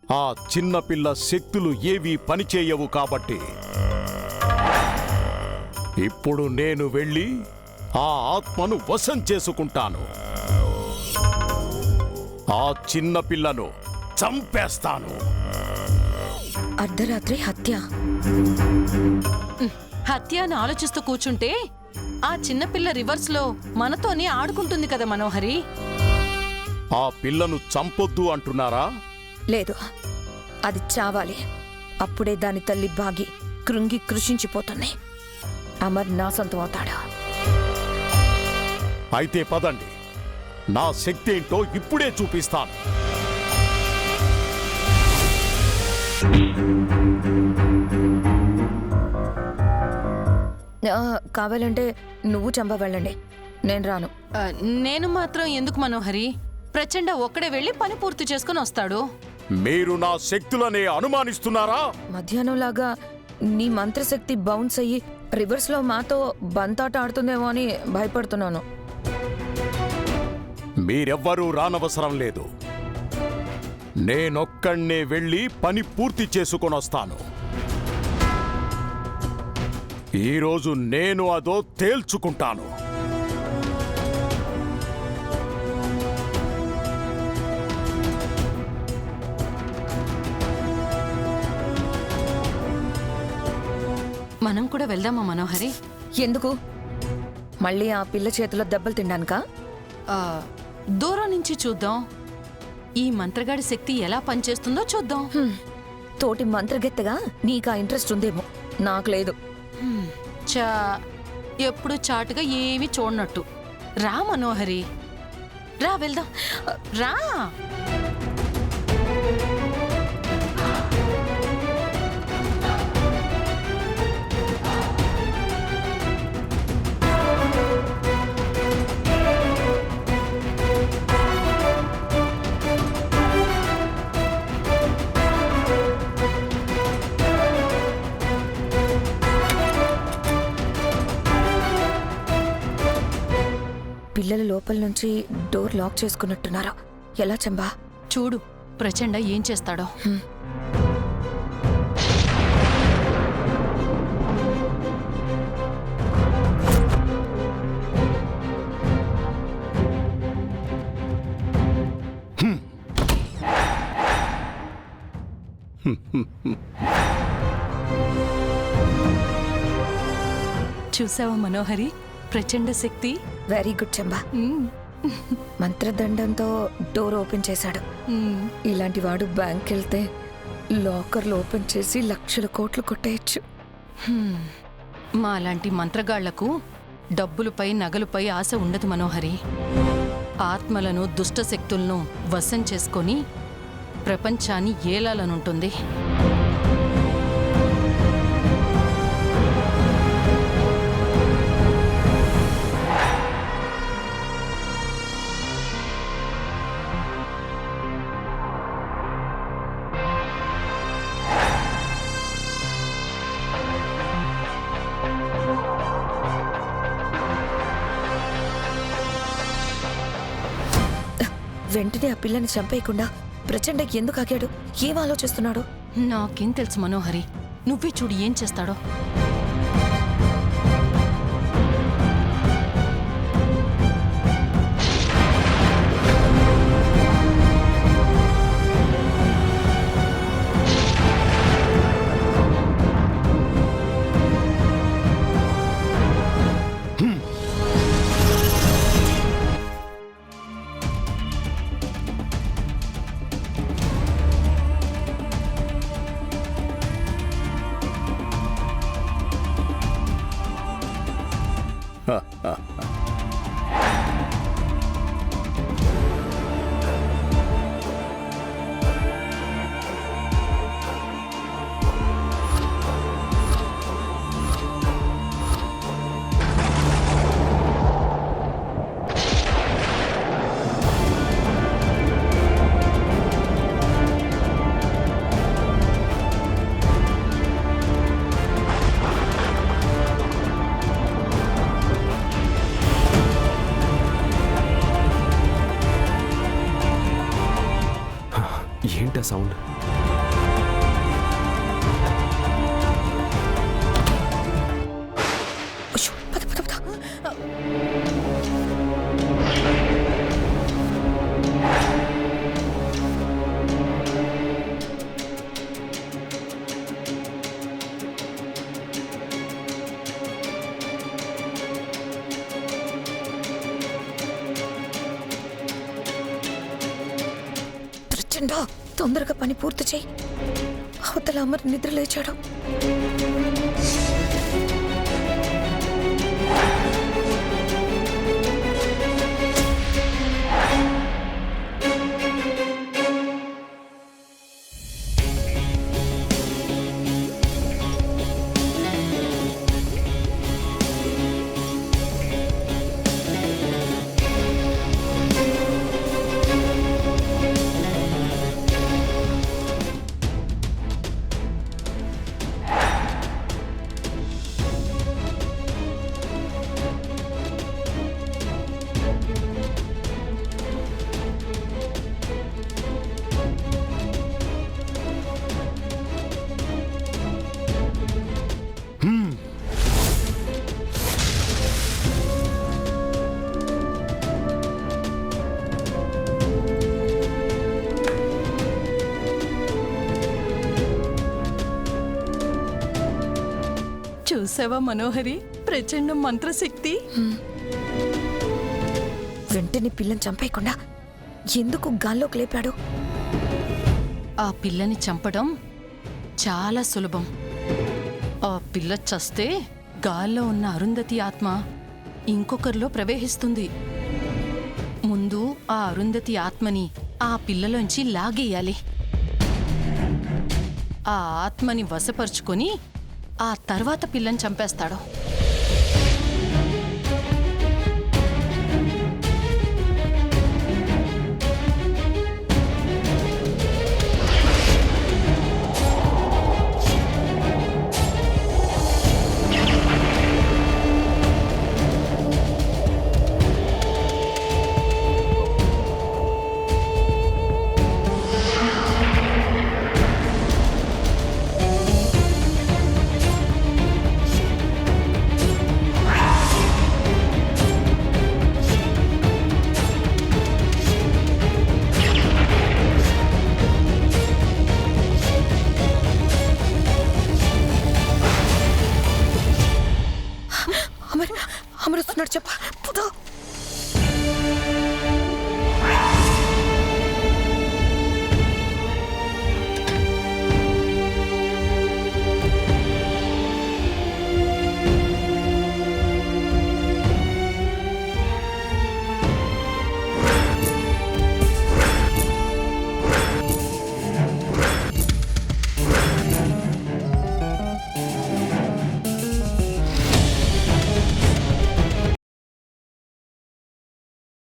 ఆ చిన్నపిల్ల శక్తులు ఏవీ పనిచేయవు కాబట్టి ఇప్పుడు నేను వెళ్ళి ఆ ఆత్మను వశం చేసుకుంటాను. ఆ చిన్నపిల్లను చంపేస్తాను. అర్ధరాత్రి హత్య. హత్య అని ఆలోచిస్తూ కూర్చుంటే ఆ చిన్నపిల్ల రివర్స్ లో మనతోనే ఆడుకుంటుంది కదా మనోహరి. ఆ పిల్లను చంపొద్దు అంటున్నారా? లేదు, అది చావాలి. అప్పుడే దాని తల్లి బాగి కృంగి కృషించిపోతుంది. అమర్ నా సొంతం అవుతాడు. అయితే పదండి, నా శక్తి ఏంటో ఇప్పుడే చూపిస్తాను. కావాలంటే నువ్వు చంపవెళ్ళండి, నేను రాను. నేను మాత్రం ఎందుకు మనోహరి? ప్రచండ ఒక్కడే వెళ్ళి పని పూర్తి చేసుకుని వస్తాడు. మీరు నా శక్తులనే అనుమానిస్తున్నారా? మధ్యాహ్నంలాగా నీ మంత్రశక్తి బౌన్స్ అయ్యి రివర్స్ లో మాతో బంతాట ఆడుతుందేమో అని భయపడుతున్నాను. మీరెవ్వరూ రానవసరం లేదు. నేనొక్కడే వెళ్ళి పని పూర్తి చేసుకొనొస్తాను. ఈరోజు నేను అదో తేల్చుకుంటాను. మనం కూడా వెళ్దామా మనోహరి? ఎందుకు? మళ్ళీ ఆ పిల్ల చేతిలో దెబ్బలు తినడానికా? దూరం నుంచి చూద్దాం. ఈ మంత్రగాడి శక్తి ఎలా పనిచేస్తుందో చూద్దాం. తోటి మంత్రగెత్తగా నీకా ఇంట్రెస్ట్ ఉందేమో, నాకు లేదు. చా ఎప్పుడు చాటుగా ఏమీ చూడనట్టు. రా మనోహరి, రా వెళ్దాం, రా. పిల్లల లోపల నుంచి డోర్ లాక్ చేసుకున్నట్టున్నారు. ఎలా చంబా? చూడు ప్రచండ ఏం చేస్తాడో. చూసావా మనోహరి ప్రచండ శక్తి? Very good Chamba. మంత్రదండంతో డోర్ ఓపెన్ చేశాడు. ఇలాంటి వాడు బ్యాంక్ వెళ్తే లాకర్లు ఓపెన్ చేసి లక్షల కోట్లు కొట్టేయచ్చు. మా లాంటి మంత్రగాళ్లకు డబ్బులపై నగలుపై ఆశ ఉండదు మనోహరి. ఆత్మలను దుష్ట శక్తులను వశం చేసుకొని ప్రపంచాన్ని ఏలాలనుంటుంది. వెంటనే ఆ పిల్లని చంపేయకుండా ప్రచండ ఎందుకు ఆగాడు? ఏం ఆలోచిస్తున్నాడు? నాకేం తెలుసు మనోహరి, నువ్వే చూడు ఏం చేస్తాడో. అయ్యో, పద పద పద. ప్రచండ, తొందరగా పని పూర్తి చేయి. అవతల అమర్ నిద్ర లేచాడు. చూసావా మనోహరి, ప్రచండ మంత్రశక్తి. వెంటనే పిల్లని చంపేయకుండా ఎందుకు గాల్లోకి లేపాడు? ఆ పిల్లని చంపడం చాలా సులభం. ఆ పిల్ల చస్తే గాల్లో ఉన్న అరుంధతి ఆత్మ ఇంకొకరిలో ప్రవేశిస్తుంది. ముందు ఆ అరుంధతి ఆత్మని ఆ పిల్లలోంచి లాగేయాలి. ఆ ఆత్మని వశపరుచుకొని ఆ తర్వాత పిల్లని చంపేస్తాడు. అమర్, అమర్ వస్తున్నాడు, చెప్ప.